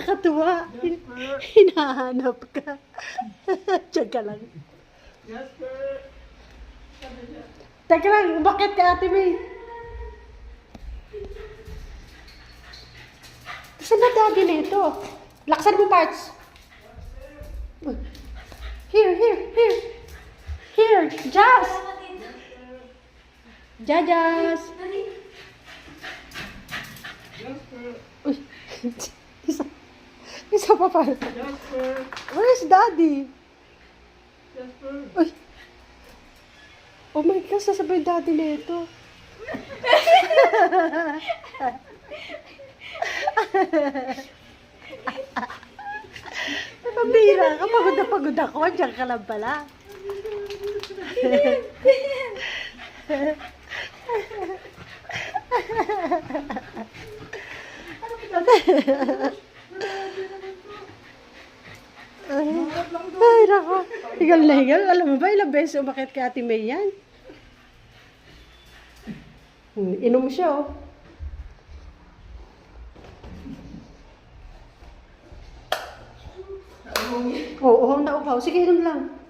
Nakakatuwa. Hinahanap ka. Diyan ka lang. Teka lang, bakit ka Ate May? Saan na daddy nito? Laksan mo parts. Here. Here, Jazz. Jajas. Uy, isa pa pa. Where is daddy? Uy. Oh my gosh, sasabihin daddy nito. Pambira ka, pagod na pagod ako. Diyan ka lang pala. Ay, nako. Higal na higal. Alam mo ba, ilang beses umakit kay Ate May yan? Inom siya, oh. Oo, nauhaw. Sige, inom lang.